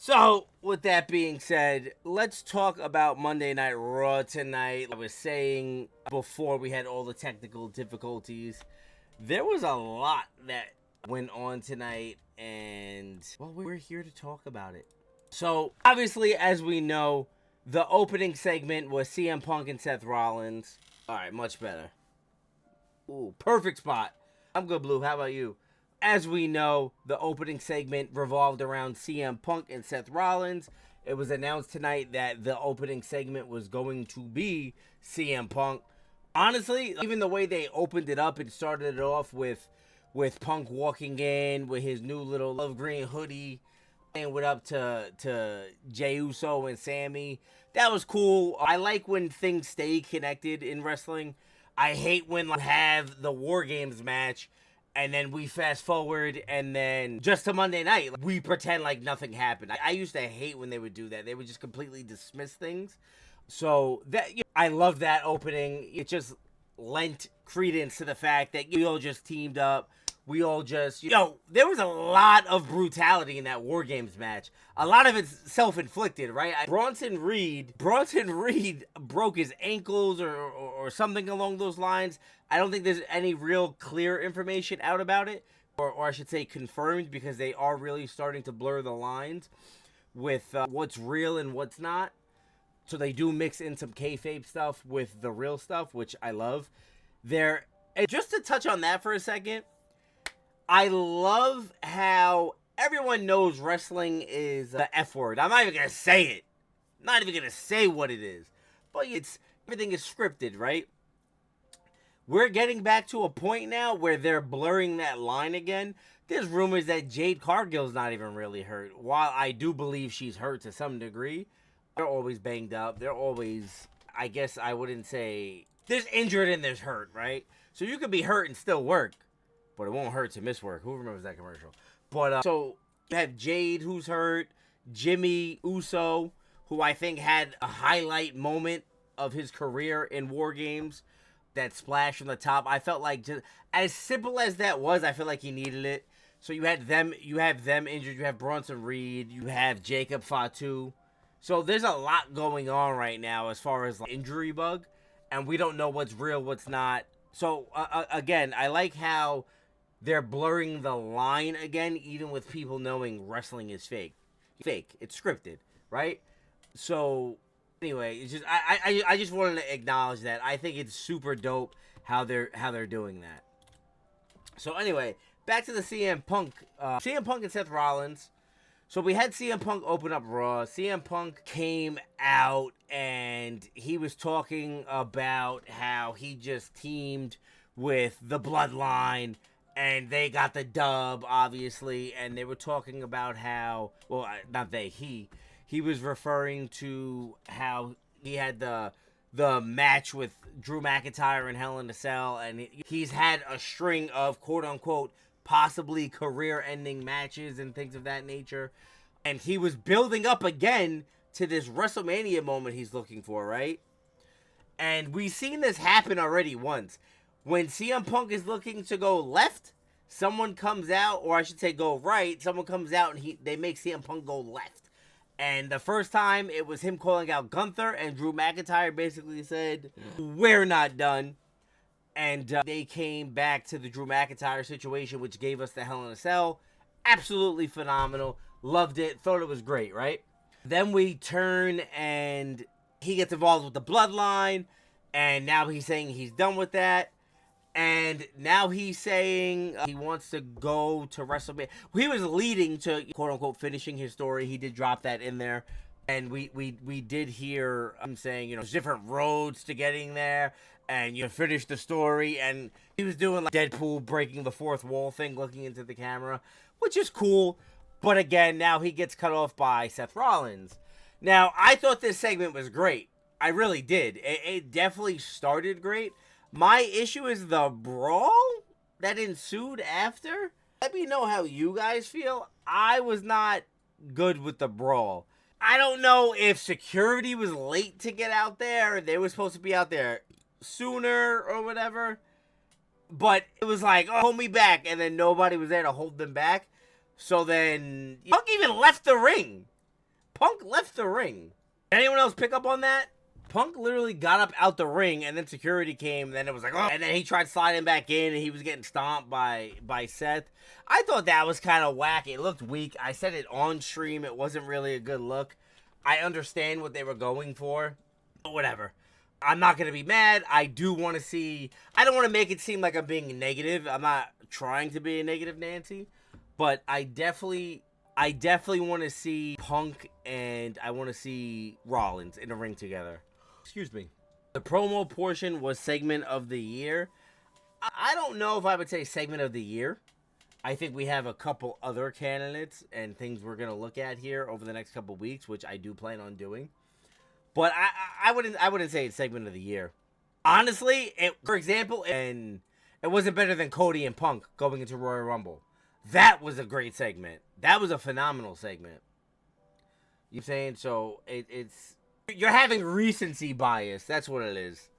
So, with that being said, let's talk about Monday Night Raw tonight. I was saying before we had all the technical difficulties, there was a lot that went on tonight, and, well, we're here to talk about it. So, obviously, as we know, the opening segment was CM Punk and Seth Rollins. Alright, much better. Ooh, perfect spot. I'm good, Blue. How about you? As we know, the opening segment revolved around CM Punk and Seth Rollins. It was announced tonight that the opening segment was going to be CM Punk. Honestly, even the way they opened it up and started it off with Punk walking in with his new little love green hoodie and went up to Jey Uso and Sami. That was cool. I like when things stay connected in wrestling. I hate when you have the War Games match and then we fast forward and then just to Monday night, we pretend like nothing happened. I used to hate when they would do that. They would just completely dismiss things. So that I love that opening. It just lent credence to the fact that we all just teamed up. We all just, there was a lot of brutality in that War Games match. A lot of it's self-inflicted, right? Bronson Reed broke his ankles or something along those lines. I don't think there's any real clear information out about it, or I should say confirmed, because they are really starting to blur the lines with what's real and what's not. So they do mix in some kayfabe stuff with the real stuff, which I love. And just to touch on that for a second, I love how everyone knows wrestling is the F word. I'm not even going to say it. I'm not even going to say what it is. But everything is scripted, right? We're getting back to a point now where they're blurring that line again. There's rumors that Jade Cargill's not even really hurt. While I do believe she's hurt to some degree, they're always banged up. They're always, I guess I wouldn't say, there's injured and there's hurt, right? So you could be hurt and still work. But it won't hurt to miss work. Who remembers that commercial? But, so, you have Jade, who's hurt. Jimmy Uso, who I think had a highlight moment of his career in War Games. That splash from the top. I felt like, just as simple as that was, I feel like he needed it. So you have them injured. You have Bronson Reed. You have Jacob Fatu. So there's a lot going on right now as far as injury bug. And we don't know what's real, what's not. So, again, I like how they're blurring the line again, even with people knowing wrestling is fake. It's scripted, right? So, anyway, it's just I just wanted to acknowledge that. I think it's super dope how they're doing that. So anyway, back to the CM Punk and Seth Rollins. So we had CM Punk open up Raw. CM Punk came out and he was talking about how he just teamed with the Bloodline and they got the dub, obviously. And they were talking about how, well, not they, he was referring to how he had the match with Drew McIntyre in Hell in a Cell. And he's had a string of quote-unquote possibly career-ending matches and things of that nature. And he was building up again to this WrestleMania moment he's looking for, right? And we've seen this happen already once. When CM Punk is looking to go left, someone comes out, or I should say go right, someone comes out and they make CM Punk go left. And the first time, it was him calling out Gunther, and Drew McIntyre basically said, "We're not done." And they came back to the Drew McIntyre situation, which gave us the Hell in a Cell. Absolutely phenomenal. Loved it. Thought it was great, right? Then we turn and he gets involved with the Bloodline. And now he's saying he's done with that. And now he's saying he wants to go to WrestleMania. He was leading to, quote-unquote, finishing his story. He did drop that in there. And we did hear him saying, there's different roads to getting there. And you finish the story. And he was doing like Deadpool breaking the fourth wall thing, looking into the camera, which is cool. But again, now he gets cut off by Seth Rollins. Now, I thought this segment was great. I really did. It definitely started great. My issue is the brawl that ensued after. Let me know how you guys feel. I was not good with the brawl. I don't know if security was late to get out there. They were supposed to be out there sooner or whatever. But it was like, oh, hold me back. And then nobody was there to hold them back. So then Punk even left the ring. Punk left the ring. Anyone else pick up on that? Punk literally got up out the ring, and then security came, and then it was like, oh, and then he tried sliding back in, and he was getting stomped by Seth. I thought that was kind of whack. It looked weak. I said it on stream. It wasn't really a good look. I understand what they were going for, but whatever. I'm not going to be mad. I do want to see... I don't want to make it seem like I'm being negative. I'm not trying to be a negative Nancy, but I definitely want to see Punk and I want to see Rollins in the ring together. Excuse me. The promo portion was segment of the year. I don't know if I would say segment of the year. I think we have a couple other candidates and things we're going to look at here over the next couple weeks, which I do plan on doing. But I wouldn't say it's segment of the year. Honestly, for example, and it wasn't better than Cody and Punk going into Royal Rumble. That was a great segment. That was a phenomenal segment. You know what I'm saying? So it's you're having recency bias. That's what it is.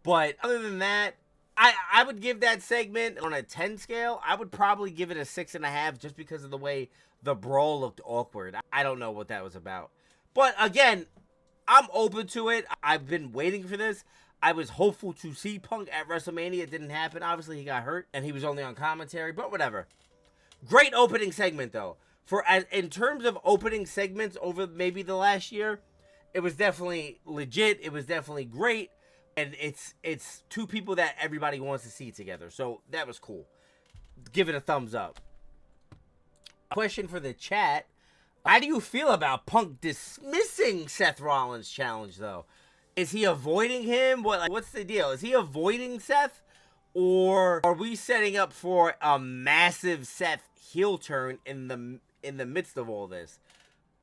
But other than that, I would give that segment on a 10 scale. I would probably give it a 6.5 just because of the way the brawl looked awkward. I don't know what that was about. But again, I'm open to it. I've been waiting for this. I was hopeful to see Punk at WrestleMania. It didn't happen. Obviously, he got hurt, and he was only on commentary, but whatever. Great opening segment, though. In terms of opening segments over maybe the last year, it was definitely legit. It was definitely great. And it's two people that everybody wants to see together. So that was cool. Give it a thumbs up. Question for the chat. How do you feel about Punk dismissing Seth Rollins' challenge, though? Is he avoiding him? What's the deal? Is he avoiding Seth? Or are we setting up for a massive Seth heel turn in the midst of all this?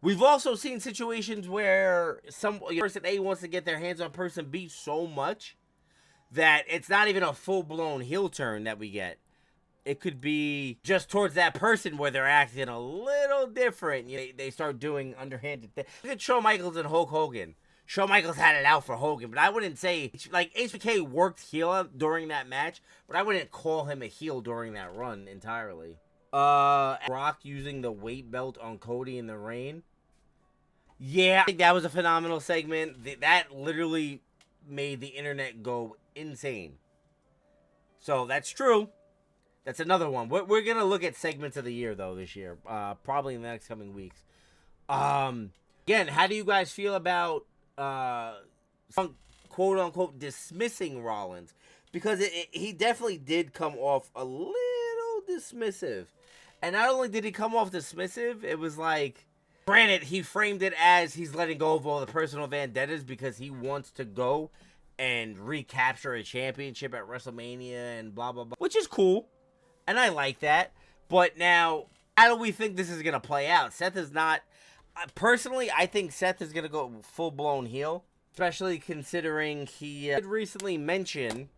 We've also seen situations where person A wants to get their hands on person B so much that it's not even a full-blown heel turn that we get. It could be just towards that person where they're acting a little different. They start doing underhanded things. Look at Shawn Michaels and Hulk Hogan. Shawn Michaels had it out for Hogan, but I wouldn't say... Like, HBK worked heel during that match, but I wouldn't call him a heel during that run entirely. Brock using the weight belt on Cody in the rain. Yeah, I think that was a phenomenal segment. That literally made the internet go insane. So, that's true. That's another one. We're going to look at segments of the year, though, this year. Probably in the next coming weeks. Again, how do you guys feel about some quote-unquote dismissing Rollins? Because he definitely did come off a little dismissive. And not only did he come off dismissive, it was like... Granted, he framed it as he's letting go of all the personal vendettas because he wants to go and recapture a championship at WrestleMania and blah, blah, blah. Which is cool. And I like that. But now, how do we think this is going to play out? Seth is not... Personally, I think Seth is going to go full-blown heel. Especially considering he did recently mention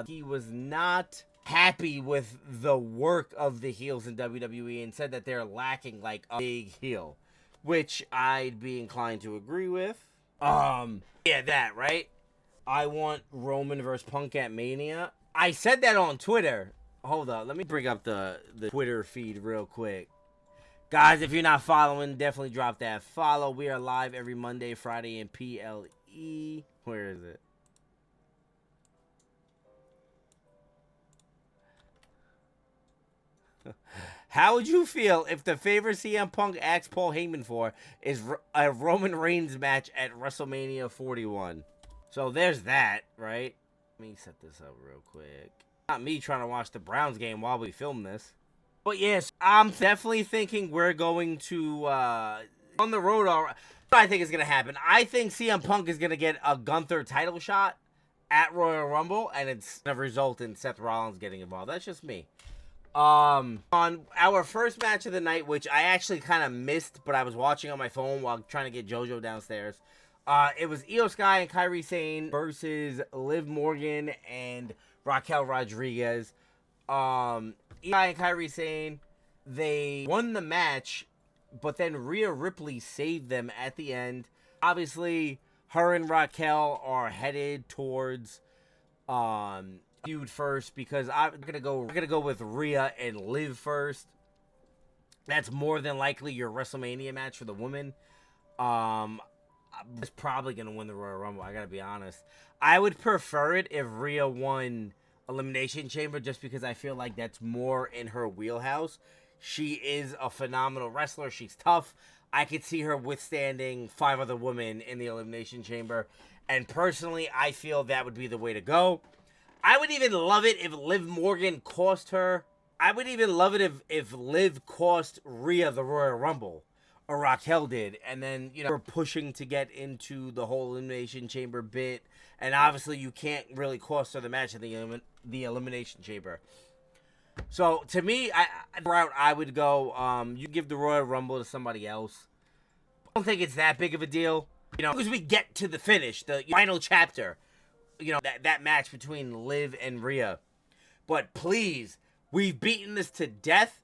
he was not happy with the work of the heels in WWE and said that they're lacking, like, a big heel. Which I'd be inclined to agree with. Yeah, that, right? I want Roman versus Punk at Mania. I said that on Twitter. Hold up, let me bring up the Twitter feed real quick. Guys, if you're not following, definitely drop that follow. We are live every Monday, Friday, and PLE. Where is it? How would you feel if the favor CM Punk asked Paul Heyman for is a Roman Reigns match at WrestleMania 41? So there's that, right? Let me set this up real quick. Not me trying to watch the Browns game while we film this. But yes, I'm definitely thinking we're going to, on the road, what I think is going to happen. I think CM Punk is going to get a Gunther title shot at Royal Rumble, and it's going to result in Seth Rollins getting involved. That's just me. On our first match of the night, which I actually kind of missed, but I was watching on my phone while trying to get JoJo downstairs. It was Io Sky and Kairi Sane versus Liv Morgan and Raquel Rodriguez. Io and Kairi Sane, they won the match, but then Rhea Ripley saved them at the end. Obviously, her and Raquel are headed towards feud first because we're gonna go with Rhea and Liv first. That's more than likely your WrestleMania match for the women. Is probably gonna win the Royal Rumble. I gotta be honest. I would prefer it if Rhea won Elimination Chamber, just because I feel like that's more in her wheelhouse. She is a phenomenal wrestler. She's tough. I could see her withstanding 5 other women in the Elimination Chamber. And personally, I feel that would be the way to go. I would even love it if Liv Morgan cost her. I would even love it if Liv cost Rhea the Royal Rumble. Or Raquel did, and then, we're pushing to get into the whole Elimination Chamber bit, and obviously you can't really cost her the match in the Elimination Chamber. So, to me, the route I would go, you give the Royal Rumble to somebody else. I don't think it's that big of a deal, because we get to the finish, the final chapter, that match between Liv and Rhea. But please, we've beaten this to death.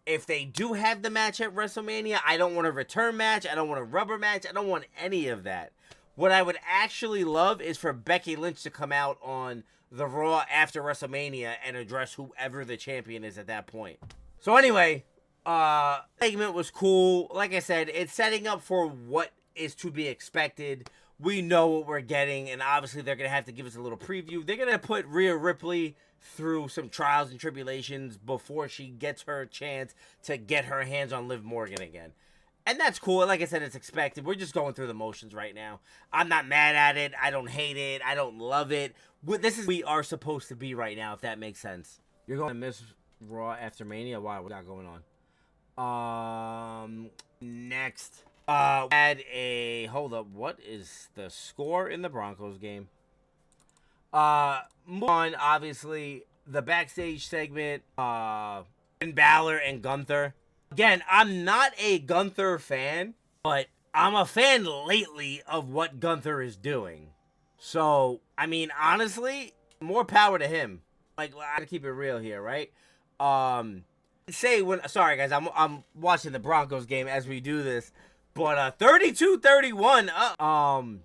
If they do have the match at WrestleMania, I don't want a return match. I don't want a rubber match. I don't want any of that. What I would actually love is for Becky Lynch to come out on the Raw after WrestleMania and address whoever the champion is at that point. So anyway, segment was cool. Like I said, it's setting up for what is to be expected. We know what we're getting, and obviously they're going to have to give us a little preview. They're going to put Rhea Ripley through some trials and tribulations before she gets her chance to get her hands on Liv Morgan again. And that's cool. Like I said, it's expected. We're just going through the motions right now. I'm not mad at it. I don't hate it. I don't love it. This is where we are supposed to be right now, if that makes sense. You're going to miss Raw after Mania? Wow, what got going on? Next. Had a... Hold up. What is the score in the Broncos game? Move on, obviously, the backstage segment, Finn Balor and Gunther. Again, I'm not a Gunther fan, but I'm a fan lately of what Gunther is doing. So, I mean, honestly, more power to him. Like, I gotta keep it real here, right? Sorry guys, I'm watching the Broncos game as we do this, but 32-31,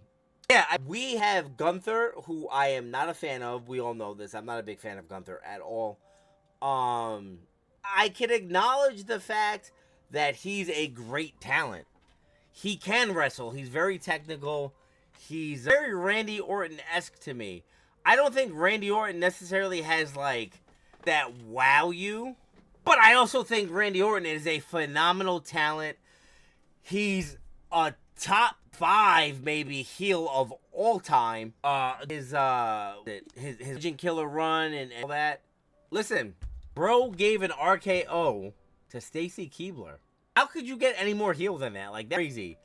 yeah, we have Gunther, who I am not a fan of. We all know this. I'm not a big fan of Gunther at all. I can acknowledge the fact that he's a great talent. He can wrestle. He's very technical. He's very Randy Orton-esque to me. I don't think Randy Orton necessarily has, like, that wow you. But I also think Randy Orton is a phenomenal talent. He's a top 5 maybe heel of all time. His Legend Killer run and all that. Listen, bro gave an RKO to Stacy Keibler. How could you get any more heel than that? Like, that's crazy.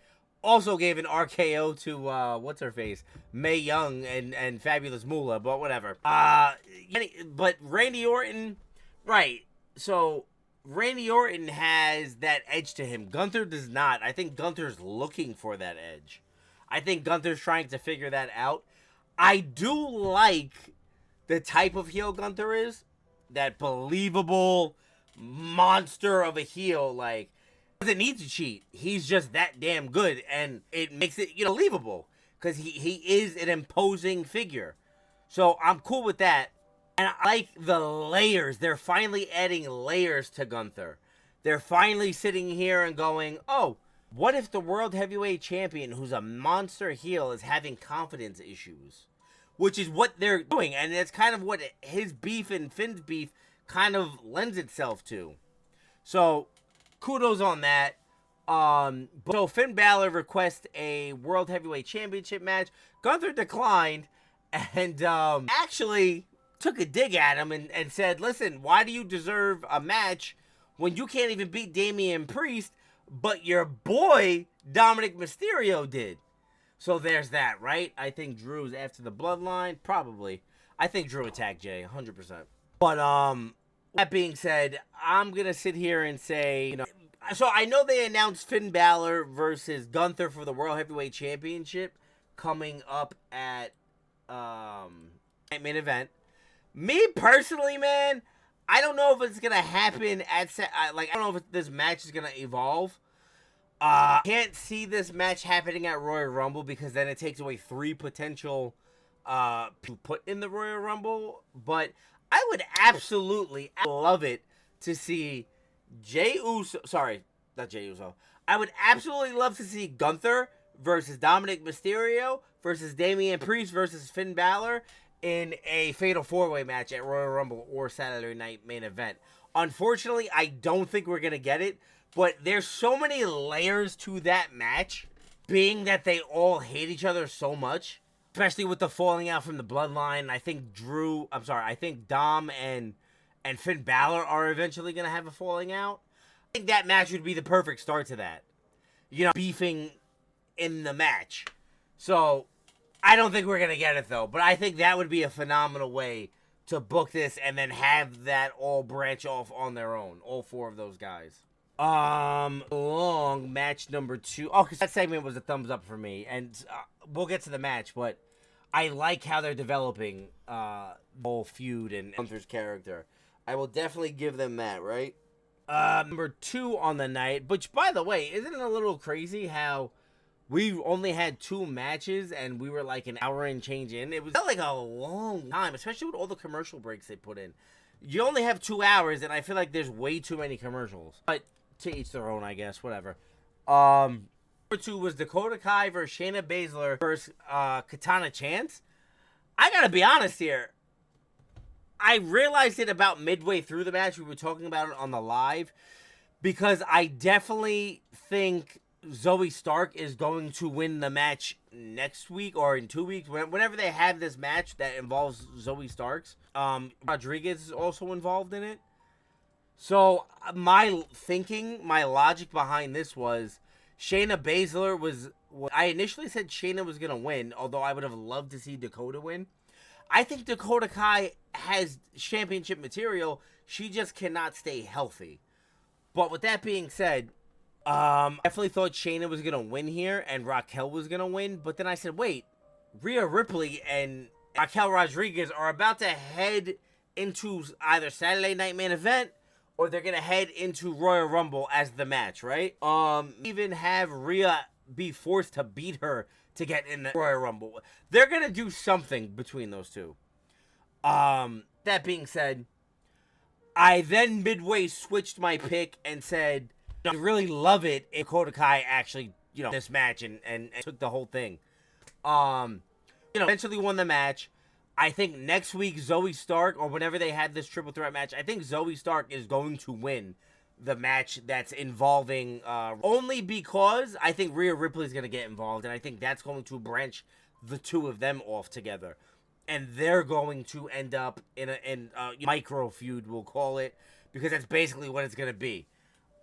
Also gave an RKO to what's her face, Mae Young and Fabulous Moolah, but whatever. But Randy Orton, right? So Randy Orton has that edge to him. Gunther does not. I think Gunther's looking for that edge. I think Gunther's trying to figure that out. I do like the type of heel Gunther is. That believable monster of a heel. Like, doesn't need to cheat. He's just that damn good. And it makes it, believable. Because he is an imposing figure. So I'm cool with that. And I like the layers. They're finally adding layers to Gunther. They're finally sitting here and going, oh, what if the World Heavyweight Champion, who's a monster heel, is having confidence issues? Which is what they're doing. And it's kind of what his beef and Finn's beef kind of lends itself to. So, kudos on that. So Finn Balor requests a World Heavyweight Championship match. Gunther declined and actually took a dig at him and said, listen, why do you deserve a match when you can't even beat Damian Priest, but your boy Dominik Mysterio did? So there's that, right? I think Drew's after the bloodline. Probably. I think Drew attacked Jay, 100%. But, that being said, I'm going to sit here and say, so I know they announced Finn Balor versus Gunther for the World Heavyweight Championship coming up at, main event. Me personally, man, I don't know if it's going to happen I don't know if this match is going to evolve. Can't see this match happening at Royal Rumble because then it takes away 3 potential people put in the Royal Rumble. But I would absolutely love it to see Jey Uso. Sorry, not Jey Uso. I would absolutely love to see Gunther versus Dominik Mysterio versus Damian Priest versus Finn Balor in a Fatal 4-Way match at Royal Rumble or Saturday Night Main Event. Unfortunately, I don't think we're going to get it, but there's so many layers to that match, being that they all hate each other so much, especially with the falling out from the Bloodline. I think Dom and Finn Balor are eventually going to have a falling out. I think that match would be the perfect start to that. Beefing in the match. So, I don't think we're going to get it, though. But I think that would be a phenomenal way to book this and then have that all branch off on their own. All four of those guys. Long match number 2. Oh, because that segment was a thumbs up for me. And we'll get to the match, but I like how they're developing the whole feud and Gunther's character. I will definitely give them that, right? Number 2 on the night, which, by the way, isn't it a little crazy how we only had 2 matches and we were like an hour and change in? It was like a long time, especially with all the commercial breaks they put in. You only have 2 hours, and I feel like there's way too many commercials. But to each their own, I guess, whatever. Number 2 was Dakota Kai versus Shayna Baszler versus Katana Chance. I gotta be honest here. I realized it about midway through the match. We were talking about it on the live, because I definitely think Zoe Stark is going to win the match next week or in 2 weeks. Whenever they have this match that involves Zoe Starks. Rodriguez is also involved in it. So my logic behind this was Shayna Baszler was... I initially said Shayna was going to win, although I would have loved to see Dakota win. I think Dakota Kai has championship material. She just cannot stay healthy. But with that being said, I definitely thought Shayna was going to win here and Raquel was going to win. But then I said, wait, Rhea Ripley and Raquel Rodriguez are about to head into either Saturday Night Main Event or they're going to head into Royal Rumble as the match, right? Even have Rhea be forced to beat her to get in the Royal Rumble. They're going to do something between those two. That being said, I then midway switched my pick and said, I really love it if Dakota Kai actually, this match and took the whole thing. Eventually won the match. I think next week Zoe Stark, or whenever they had this triple threat match, I think Zoe Stark is going to win the match that's involving, only because I think Rhea Ripley is going to get involved, and I think that's going to branch the two of them off together. And they're going to end up in a micro feud, we'll call it, because that's basically what it's going to be.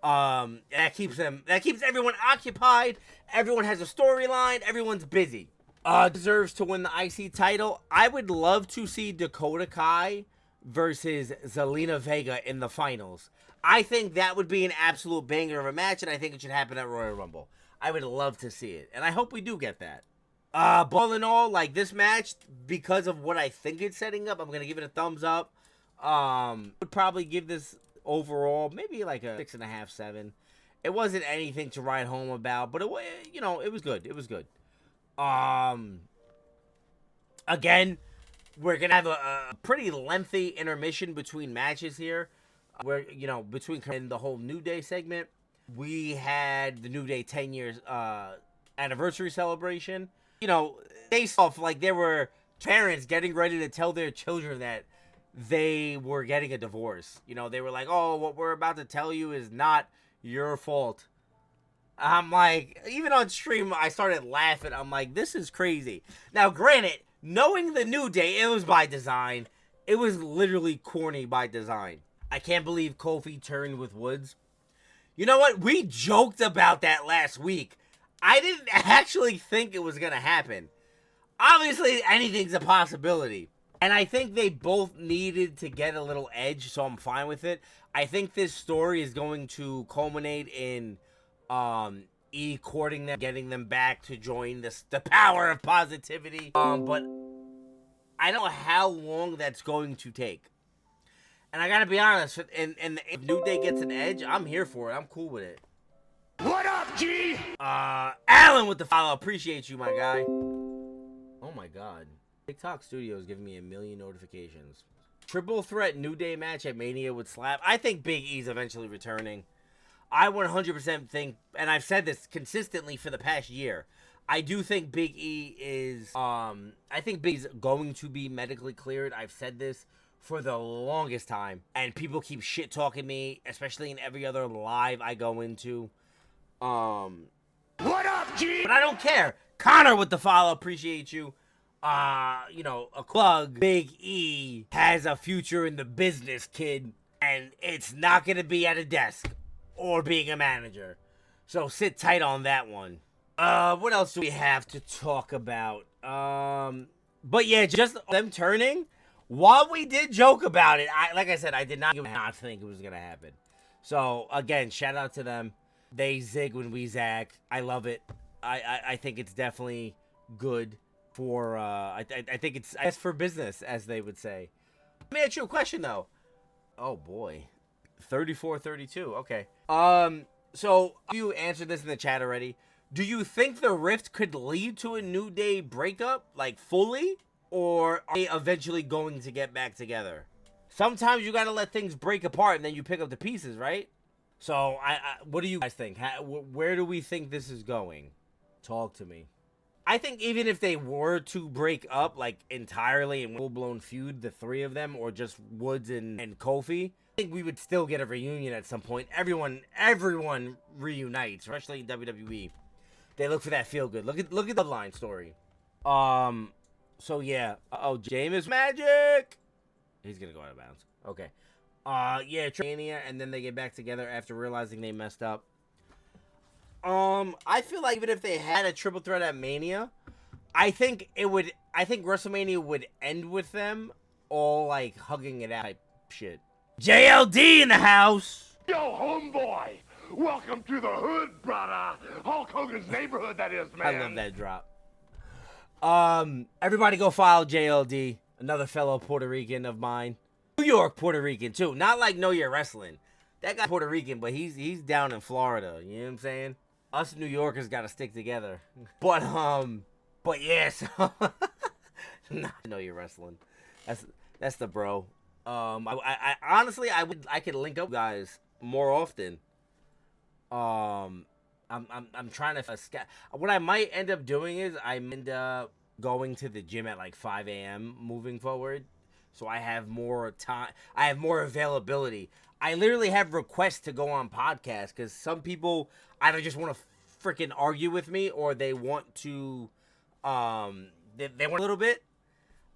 That keeps everyone occupied, everyone has a storyline, everyone's busy. Deserves to win the IC title. I would love to see Dakota Kai versus Zelina Vega in the finals. I think that would be an absolute banger of a match, and I think it should happen at Royal Rumble. I would love to see it, and I hope we do get that. But all in all, like, this match, because of what I think it's setting up, I'm going to give it a thumbs up. Would probably give this overall maybe like a 6.5, 7. It wasn't anything to write home about, but it was good. It was good. Again, we're going to have a pretty lengthy intermission between matches here. Where, between the whole New Day segment, we had the New Day 10 years anniversary celebration. Based off, like, there were parents getting ready to tell their children that they were getting a divorce. They were like, oh, what we're about to tell you is not your fault. I'm like, even on stream, I started laughing. I'm like, this is crazy. Now, granted, knowing the New Day, it was by design. It was literally corny by design. I can't believe Kofi turned with Woods. You know what? We joked about that last week. I didn't actually think it was going to happen. Obviously, anything's a possibility. And I think they both needed to get a little edge, so I'm fine with it. I think this story is going to culminate in E courting them, getting them back to join the power of positivity. But I don't know how long that's going to take. And I gotta be honest, and if New Day gets an edge, I'm here for it. I'm cool with it. What up, G? Alan with the follow. Appreciate you, my guy. Oh my god. TikTok Studio is giving me 1 million notifications. Triple threat New Day match at Mania with Slap. I think Big E's eventually returning. I 100% think, and I've said this consistently for the past year, I do think Big E is, I think Big E's going to be medically cleared. I've said this for the longest time, and people keep shit talking me, especially in every other live I go into. What up, G? But I don't care. Connor with the follow, appreciate you. You know, a plug. Big E has a future in the business, kid, and it's not gonna be at a desk or being a manager. So sit tight on that one. What else do we have to talk about? But yeah, just them turning. While we did joke about it, like I said, I did not think it was gonna happen. So again, shout out to them. They zig when we zag. I love it. I think it's definitely good for. I think it's for business, as they would say. Let me ask you a question though. Oh boy, 34-32. Okay. So you answered this in the chat already. Do you think the rift could lead to a New Day breakup, like fully? Or are they eventually going to get back together? Sometimes you gotta let things break apart and then you pick up the pieces, right? So, what do you guys think? Where do we think this is going? Talk to me. I think even if they were to break up, like, entirely in full-blown feud, the three of them, or just Woods and Kofi, I think we would still get a reunion at some point. Everyone reunites, especially in WWE. They look for that feel-good. Look at the line story. So yeah. Jameis Magic. He's gonna go out of bounds. Okay. Yeah, Mania, and then they get back together after realizing they messed up. I feel like even if they had a triple threat at Mania, I think WrestleMania would end with them all like hugging it out type shit. JLD in the house. Yo, homeboy. Welcome to the hood, brother. Hulk Hogan's neighborhood, that is, man. I love that drop. Everybody go follow JLD, another fellow Puerto Rican of mine. New York Puerto Rican too, not like Know Your Wrestling. That guy Puerto Rican, but he's down in Florida. You know what I'm saying? Us New Yorkers gotta stick together. But yeah, so not Know Your Wrestling. That's the bro. I honestly I could link up guys more often. I'm trying to what I might end up doing is I end up going to the gym at like 5 a.m. moving forward, so I have more time. I have more availability. I literally have requests to go on podcasts because some people either just want to freaking argue with me or they want to they want a little bit,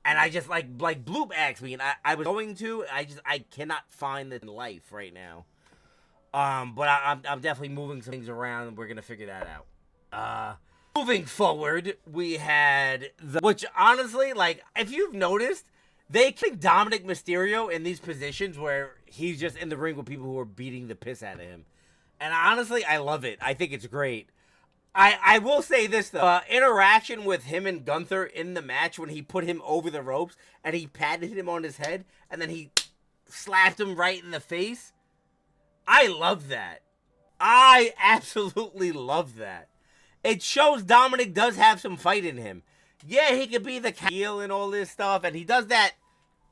and I just like Bloop asked me and I was going to. I cannot find it in life right now. But I'm definitely moving some things around, and we're gonna figure that out. Moving forward, we had which honestly, like, if you've noticed, they kick Dominik Mysterio in these positions where he's just in the ring with people who are beating the piss out of him. And honestly, I love it. I think it's great. I will say this, though. Interaction with him and Gunther in the match when he put him over the ropes and he patted him on his head and then he slapped him right in the face. I love that. I absolutely love that. It shows Dominik does have some fight in him. Yeah, he could be the heel and all this stuff, and he does that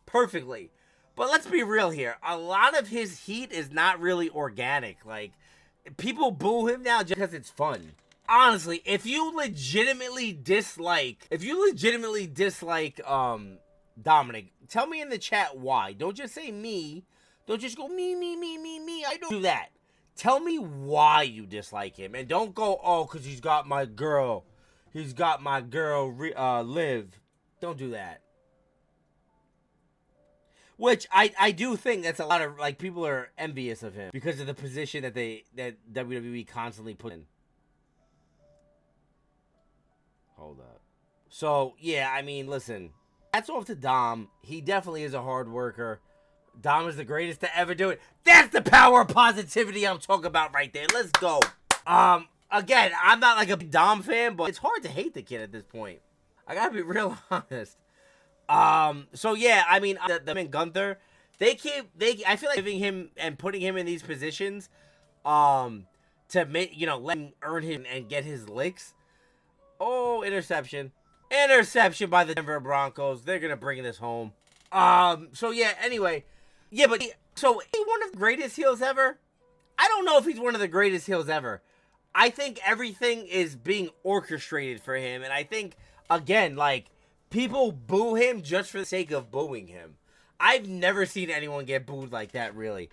perfectly. But let's be real here. A lot of his heat is not really organic. Like, people boo him now just because it's fun. Honestly, if you legitimately dislike Dominik, tell me in the chat why. Don't just say me. Don't just go me. I don't do that. Tell me why you dislike him. And don't go, oh, because he's got my girl. He's got my girl, Liv. Don't do that. Which I do think that's a lot of, like, people are envious of him because of the position that WWE constantly put in. Hold up. So, yeah, I mean, listen. Hats off to Dom. He definitely is a hard worker. Dom is the greatest to ever do it. That's the power of positivity I'm talking about right there. Let's go. Again, I'm not like a Dom fan, but it's hard to hate the kid at this point. I gotta be real honest. So yeah, I mean, them and Gunther, I feel like giving him and putting him in these positions, to make, let him earn him and get his licks. Oh, interception by the Denver Broncos. They're gonna bring this home. So yeah, anyway. Yeah, but so one of the greatest heels ever? I don't know if he's one of the greatest heels ever. I think everything is being orchestrated for him, and I think, again, like, people boo him just for the sake of booing him. I've never seen anyone get booed like that, really.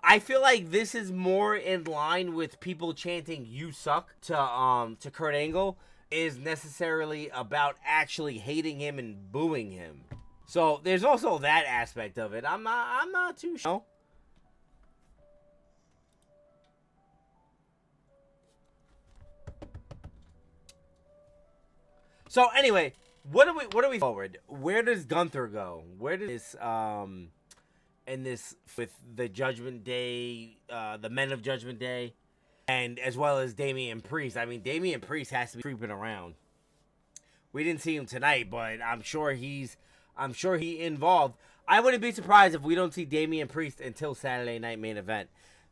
I feel like this is more in line with people chanting "You suck" to Kurt Angle, is necessarily about actually hating him and booing him. So there's also that aspect of it. I'm not too sure. So anyway, what are we forward? Where does Gunther go? Where does this in this with the Judgment Day, the Men of Judgment Day, and as well as Damian Priest? I mean, Damian Priest has to be creeping around. We didn't see him tonight, but I'm sure he involved. I wouldn't be surprised if we don't see Damian Priest until Saturday Night Main Event.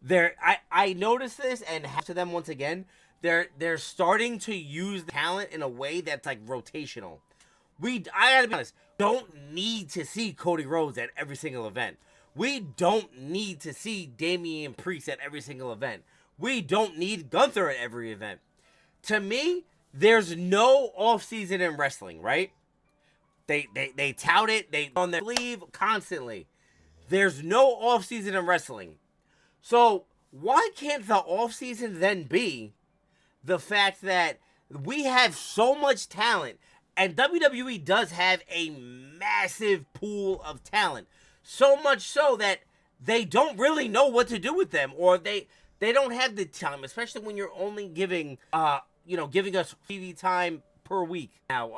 I noticed this, and to them once again, they're starting to use the talent in a way that's like rotational. I gotta be honest, don't need to see Cody Rhodes at every single event. We don't need to see Damian Priest at every single event. We don't need Gunther at every event. To me, there's no off-season in wrestling, right? They tout it, they on their sleeve constantly. There's no off-season in wrestling. So why can't the off-season then be the fact that we have so much talent, and WWE does have a massive pool of talent, so much so that they don't really know what to do with them, or they don't have the time, especially when you're only giving giving us TV time per week. Now,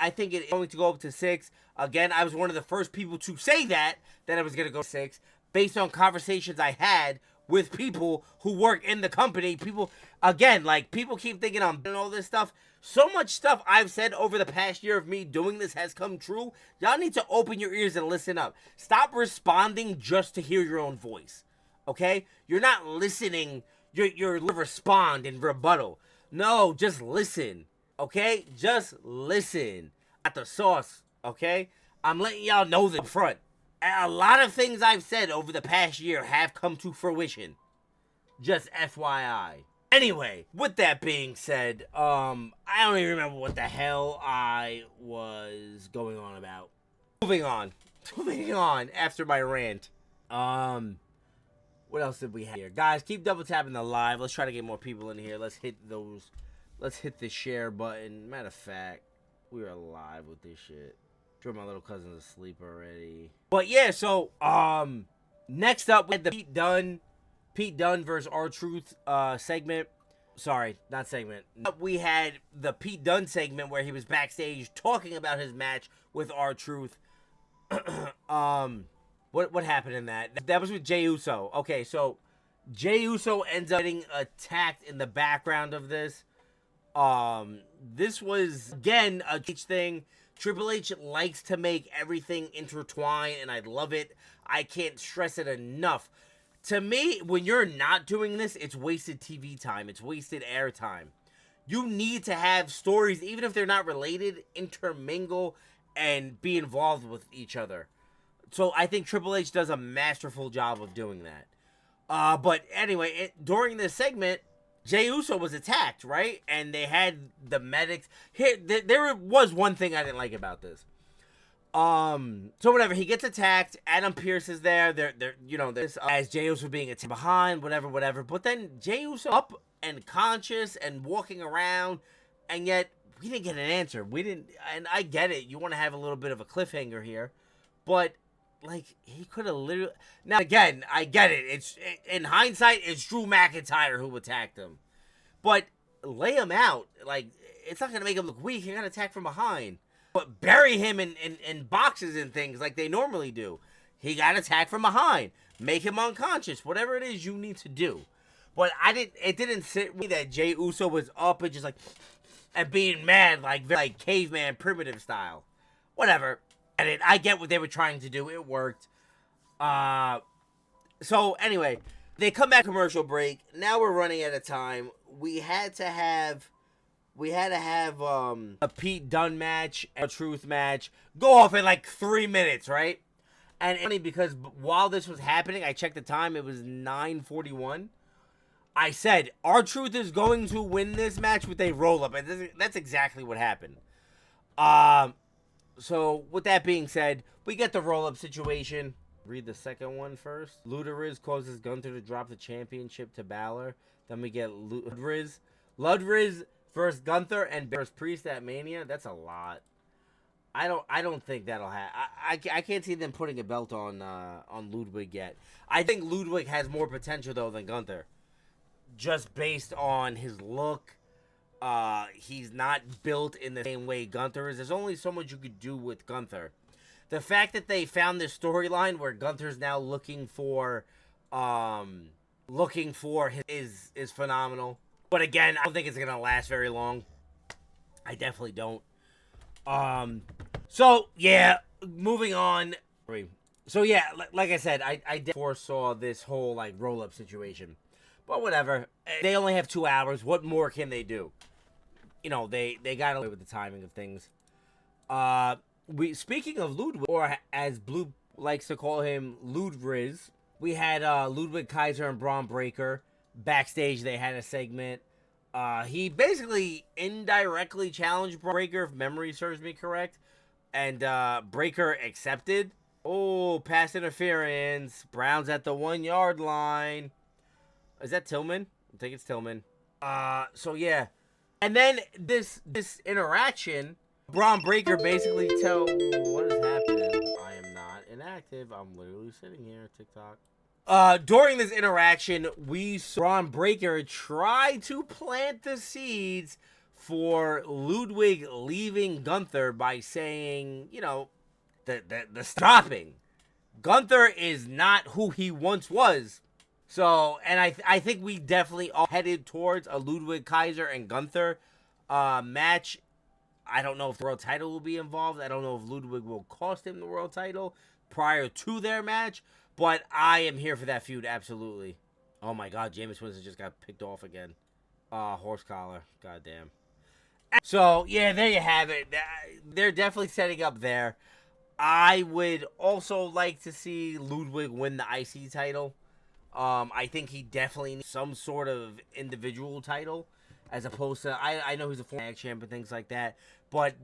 I think it's going to go up to 6. Again, I was one of the first people to say that I was going to go 6, based on conversations I had with people who work in the company. People, again, like, people keep thinking I'm doing all this stuff. So much stuff I've said over the past year of me doing this has come true. Y'all need to open your ears and listen up. Stop responding just to hear your own voice. Okay? You're not listening. You're respond and rebuttal. No, just listen. Okay? Just listen. At the sauce. Okay? I'm letting y'all know the front. A lot of things I've said over the past year have come to fruition. Just FYI. Anyway, with that being said, I don't even remember what the hell I was going on about. Moving on after my rant. What else did we have here? Guys, keep double tapping the live. Let's try to get more people in here. Let's hit the share button. Matter of fact, we're live with this shit. Sure, my little cousin's asleep already. But yeah, so next up we had the Pete Dunne versus R-Truth segment. Sorry, not segment. We had the Pete Dunne segment where he was backstage talking about his match with R-Truth. What happened in that? That was with Jey Uso. Okay, so Jey Uso ends up getting attacked in the background of this. This was, again, a huge thing. Triple H likes to make everything intertwine, and I love it. I can't stress it enough. To me, when you're not doing this, it's wasted TV time. It's wasted air time. You need to have stories, even if they're not related, intermingle and be involved with each other. So I think Triple H does a masterful job of doing that. But anyway, during this segment, Jey Uso was attacked, right? And they had the medics. Here, there was one thing I didn't like about this. So whatever, he gets attacked. Adam Pearce is there. This as Jey Uso being attacked behind, whatever. But then Jey Uso up and conscious and walking around, and yet we didn't get an answer. We didn't, and I get it. You want to have a little bit of a cliffhanger here, but like, he could have literally. Now again, I get it. It's in hindsight, it's Drew McIntyre who attacked him, but lay him out. Like, it's not gonna make him look weak. He got attacked from behind, but bury him in boxes and things like they normally do. He got attacked from behind. Make him unconscious. Whatever it is you need to do. But it didn't sit with me that Jey Uso was up and just like and being mad like caveman primitive style. Whatever. I get what they were trying to do. It worked. So anyway, they come back commercial break. Now we're running out of time. We had to have a Pete Dunne match, a Truth match, go off in like 3 minutes, right? And it's funny because while this was happening, I checked the time. It was 9:41. I said, R-Truth is going to win this match with a roll-up. And that's exactly what happened. So, with that being said, we get the roll-up situation. Read the second one first. Ludwig causes Gunther to drop the championship to Balor. Then we get Ludwig versus Gunther and versus Priest at Mania. That's a lot. I don't think that'll happen. I can't see them putting a belt on Ludwig yet. I think Ludwig has more potential though than Gunther, just based on his look. He's not built in the same way Gunther is. There's only so much you could do with Gunther. The fact that they found this storyline where Gunther's now looking for his is phenomenal. But again, I don't think it's gonna last very long. I definitely don't. So yeah, moving on. So yeah, like I said, I foresaw this whole like roll up situation, but whatever. They only have 2 hours. What more can they do? You know, they got away with the timing of things. Speaking of Ludwig, or as Blue likes to call him, Ludwig, we had Ludwig Kaiser and Braun Breaker backstage. They had a segment. He basically indirectly challenged Breaker, if memory serves me correct, and Breaker accepted. Oh, pass interference. Brown's at the 1 yard line. Is that Tillman? I think it's Tillman. So yeah, and then this interaction, Braun Breaker basically what is happening? I am not inactive. I'm literally sitting here. TikTok. During this interaction, we saw Braun Breaker try to plant the seeds for Ludwig leaving Gunther by saying, you know, the stopping. Gunther is not who he once was. So, and I think we definitely are headed towards a Ludwig Kaiser and Gunther match. I don't know if the world title will be involved. I don't know if Ludwig will cost him the world title prior to their match. But I am here for that feud, absolutely. Oh my god, Jameis Winston just got picked off again. Horse collar. Goddamn. So, yeah, there you have it. They're definitely setting up there. I would also like to see Ludwig win the IC title. I think he definitely needs some sort of individual title, as opposed to, I know he's a former champ and things like that, but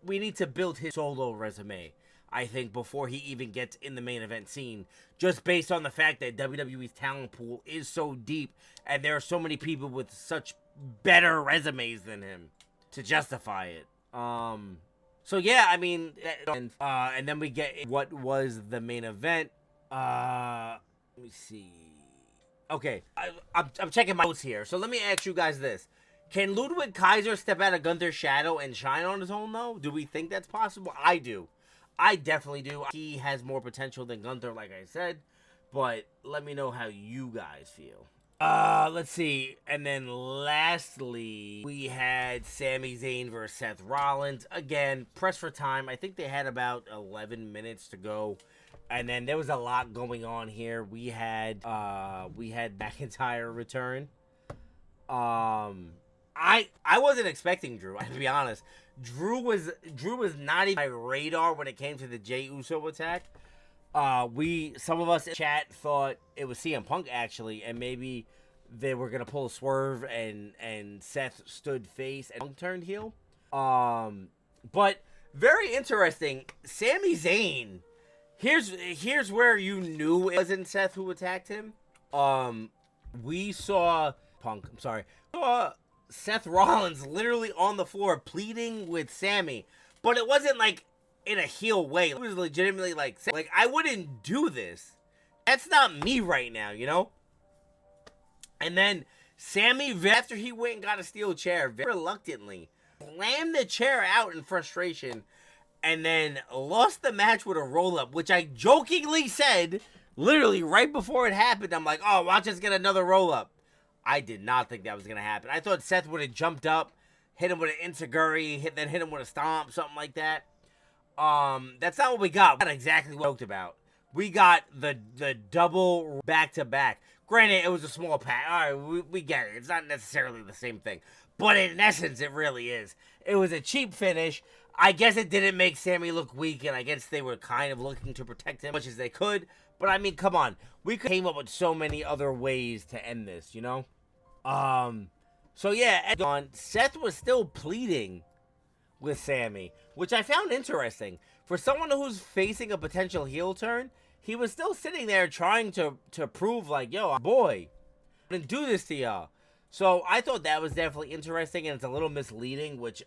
we need to build his solo resume, I think, before he even gets in the main event scene, just based on the fact that WWE's talent pool is so deep, and there are so many people with such better resumes than him to justify it. So yeah, I mean, and then we get what was the main event. Let me see. Okay, I'm checking my notes here. So let me ask you guys this. Can Ludwig Kaiser step out of Gunther's shadow and shine on his own, though? Do we think that's possible? I do. I definitely do. He has more potential than Gunther, like I said. But let me know how you guys feel. Let's see. And then lastly, we had Sami Zayn versus Seth Rollins. Again, pressed for time. I think they had about 11 minutes to go. And then there was a lot going on here. We had McIntyre return. I wasn't expecting Drew, to be honest. Drew was not even on my radar when it came to the Jey Uso attack. Some of us in chat thought it was CM Punk actually, and maybe they were gonna pull a swerve and Seth stood face and Punk turned heel. But very interesting. Sami Zayn. Here's where you knew it wasn't Seth who attacked him. We saw Punk. I'm sorry. Seth Rollins literally on the floor pleading with Sami, but it wasn't like in a heel way. It was legitimately like I wouldn't do this. That's not me right now, you know? And then Sami, after he went and got a steel chair, very reluctantly slammed the chair out in frustration and then lost the match with a roll-up, which I jokingly said literally right before it happened. I'm like, oh, watch us get another roll-up. I did not think that was going to happen. I thought Seth would have jumped up, hit him with an enziguri, then hit him with a stomp, something like that. That's not what we got. That's exactly what we talked about. We got the double back-to-back. Granted, it was a small pack. All right, we get it. It's not necessarily the same thing. but in essence, it really is. It was a cheap finish. I guess it didn't make Sami look weak, and I guess they were kind of looking to protect him as much as they could. But I mean, come on. We came up with so many other ways to end this, you know? So yeah, Seth was still pleading with Sami, which I found interesting. For someone who's facing a potential heel turn, he was still sitting there trying to prove, like, yo, boy, I didn't do this to y'all. So I thought that was definitely interesting, and it's a little misleading, which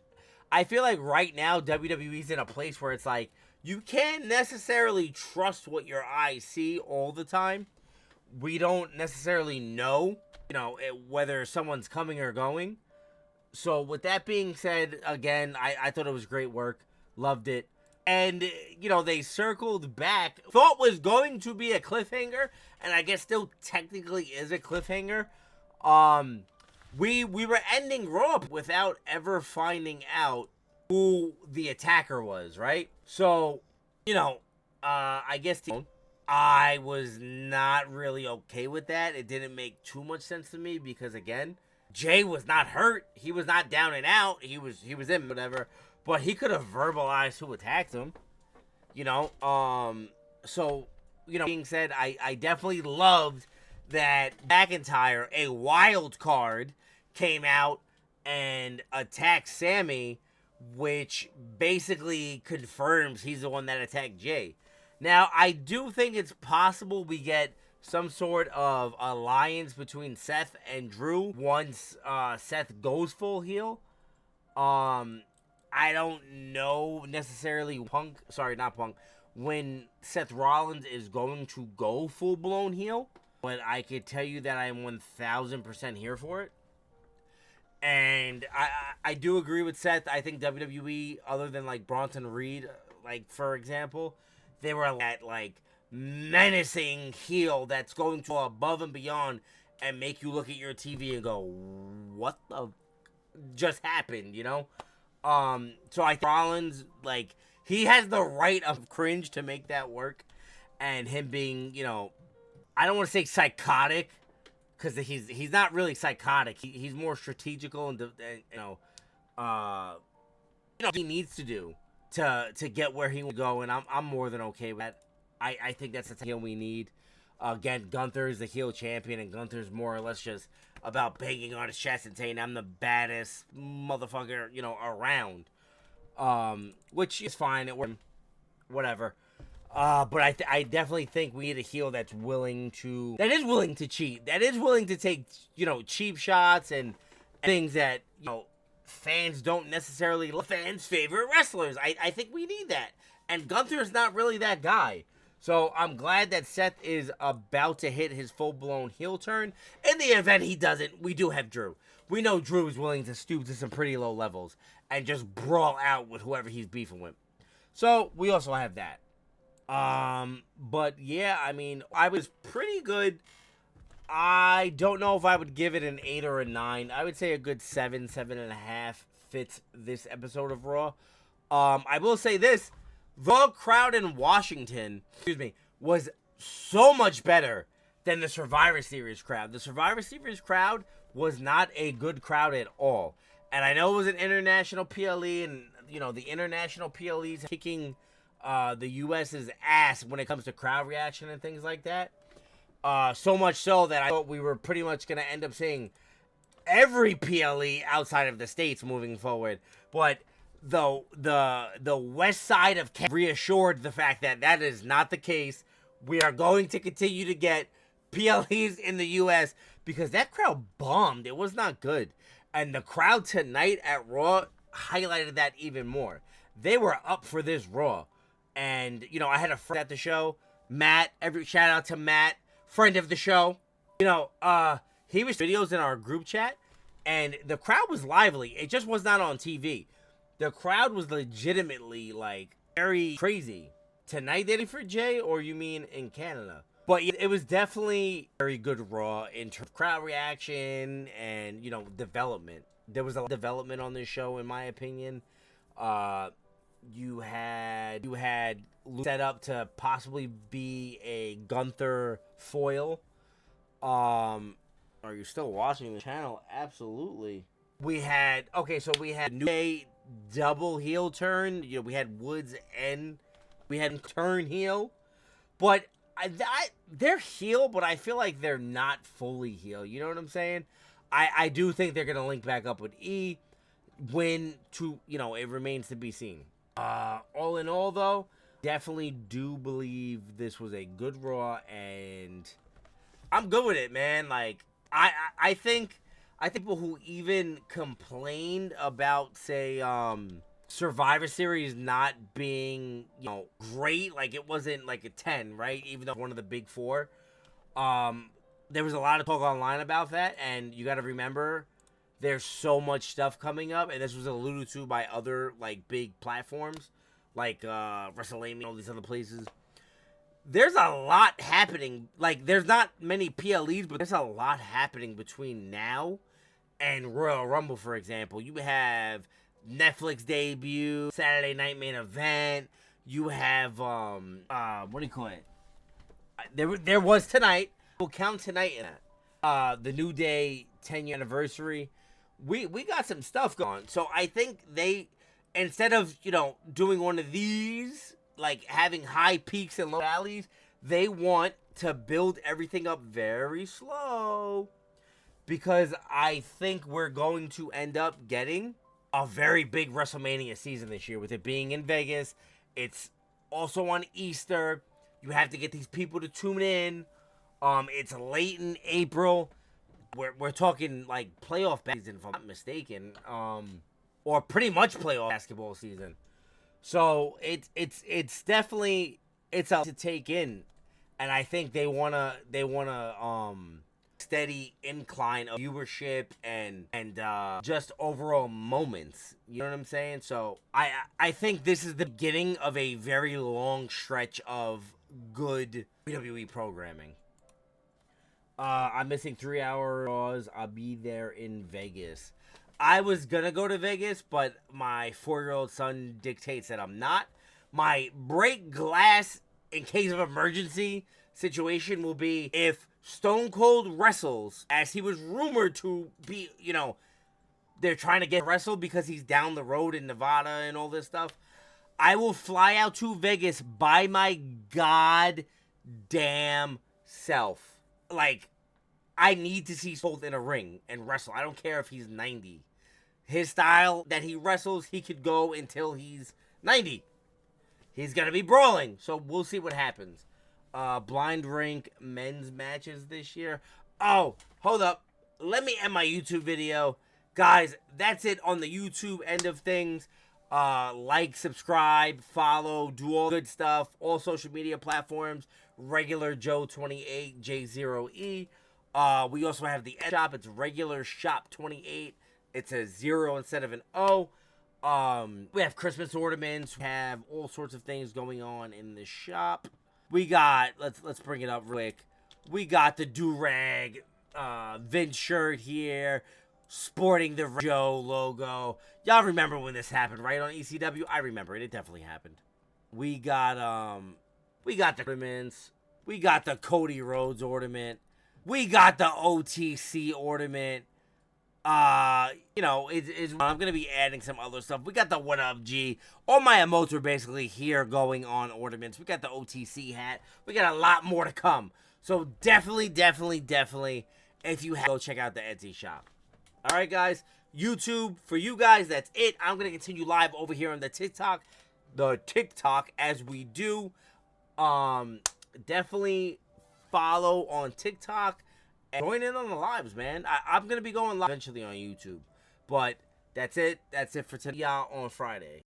I feel like right now WWE's in a place where it's like, you can't necessarily trust what your eyes see all the time. We don't necessarily know, whether someone's coming or going. So with that being said, again, I thought it was great work. Loved it. And, they circled back. Thought was going to be a cliffhanger, and I guess still technically is a cliffhanger. We were ending Raw without ever finding out who the attacker was, right? So, I guess I was not really okay with that. It didn't make too much sense to me because, again, Jay was not hurt. He was not down and out. He was in whatever. But he could have verbalized who attacked him. So, being said, I definitely loved that McIntyre, a wild card, came out and attacked Sami, which basically confirms he's the one that attacked Jay. Now, I do think it's possible we get some sort of alliance between Seth and Drew once Seth goes full heel. I don't know necessarily when Seth Rollins is going to go full-blown heel, but I could tell you that I am 1,000% here for it. And I do agree with Seth. I think WWE, other than like Bronson Reed, like for example, they were at like menacing heel that's going to go above and beyond and make you look at your TV and go, what the just happened, So I think Rollins, like, he has the right of cringe to make that work, and him being, I don't want to say psychotic, because he's not really psychotic. He's more strategical and he needs to do to get where he will go, and I'm more than okay with that. I think that's the heel we need. Again, Gunther is the heel champion, and Gunther's more or less just about banging on his chest and saying, I'm the baddest motherfucker, around. Which is fine. It worked. Whatever. But I definitely think we need a heel that is willing to cheat, that is willing to take, cheap shots and things that, fans don't necessarily love. Fans' favorite wrestlers. I think we need that. And Gunther's not really that guy. So I'm glad that Seth is about to hit his full-blown heel turn. In the event he doesn't, we do have Drew. We know Drew is willing to stoop to some pretty low levels and just brawl out with whoever he's beefing with. So we also have that. But yeah, I mean, I was pretty good. I don't know if I would give it an 8 or a 9. I would say a good 7.5 fits this episode of Raw. I will say this. The crowd in Washington, was so much better than the Survivor Series crowd. The Survivor Series crowd was not a good crowd at all. And I know it was an international PLE, and, the international PLEs kicking the U.S.'s ass when it comes to crowd reaction and things like that. So much so that I thought we were pretty much going to end up seeing every PLE outside of the States moving forward. But the west side of Canada reassured the fact that that is not the case. We are going to continue to get PLEs in the U.S. because that crowd bombed. It was not good. And the crowd tonight at Raw highlighted that even more. They were up for this Raw. And, I had a friend at the show, Matt. Shout out to Matt, friend of the show. He was videos in our group chat, and the crowd was lively. It just was not on TV. The crowd was legitimately, like, very crazy. Tonight they did for Jay, or you mean in Canada? But it was definitely very good Raw in terms of crowd reaction and, development. There was a lot of development on this show, in my opinion. You had set up to possibly be a Gunther foil. Are you still watching the channel? Absolutely. We had New Day double heel turn. You know, we had Woods and we had turn heel, but they're heel, but I feel like they're not fully heel. You know what I'm saying? I do think they're gonna link back up with E. When to, you know, it remains to be seen. All in all, though, definitely do believe this was a good Raw, and I'm good with it, man. Like, I think people who even complained about, say, Survivor Series not being, you know, great, like it wasn't like a 10, right? Even though one of the big four, there was a lot of talk online about that, and you got to remember, there's so much stuff coming up, and this was alluded to by other, like, big platforms, like WrestleMania and all these other places. There's a lot happening. Like, there's not many PLEs, but there's a lot happening between now and Royal Rumble, for example. You have Netflix debut, Saturday Night Main Event. You have, what do you call it? There was tonight. We'll count tonight in that. The New Day 10-year anniversary. We got some stuff going. So I think they, instead of, you know, doing one of these, like having high peaks and low valleys, they want to build everything up very slow, because I think we're going to end up getting a very big WrestleMania season this year, with it being in Vegas. It's also on Easter. You have to get these people to tune in. It's late in April. We're talking like playoff season, if I'm not mistaken, or pretty much playoff basketball season. So it's definitely a to take in, and I think they wanna steady incline of viewership and just overall moments. You know what I'm saying? So I think this is the beginning of a very long stretch of good WWE programming. I'm missing 3 hours. I'll be there in Vegas. I was gonna go to Vegas, but my 4-year-old son dictates that I'm not. My break glass in case of emergency situation will be if Stone Cold wrestles, as he was rumored to be, you know, they're trying to get wrestled because he's down the road in Nevada and all this stuff. I will fly out to Vegas by my goddamn self. Like, I need to see Colt in a ring and wrestle. I don't care if he's 90. His style that he wrestles, he could go until he's 90. He's going to be brawling, so we'll see what happens. Blind rank men's matches this year. Oh, hold up. Let me end my YouTube video. Guys, that's it on the YouTube end of things. Like, subscribe, follow, do all good stuff. All social media platforms. Regular Joe 28 J0E. We also have the shop. It's regular shop 28. It's a 0 instead of an O. We have Christmas ornaments. We have all sorts of things going on in the shop. We got, let's bring it up real quick. We got the do-rag Vince shirt here, sporting the Joe logo. Y'all remember when this happened, right, on ECW? I remember it. It definitely happened. We got the ornaments. We got the Cody Rhodes ornament. We got the OTC ornament. You know, I'm gonna be adding some other stuff. We got the What Up G. All my emotes are basically here going on ornaments. We got the OTC hat. We got a lot more to come. So definitely, if you have, go check out the Etsy shop. All right, guys. YouTube, for you guys, that's it. I'm gonna continue live over here on the TikTok as we do. Definitely follow on TikTok. Join in on the lives, man. I'm going to be going live eventually on YouTube. But that's it. That's it for today, y'all, on Friday.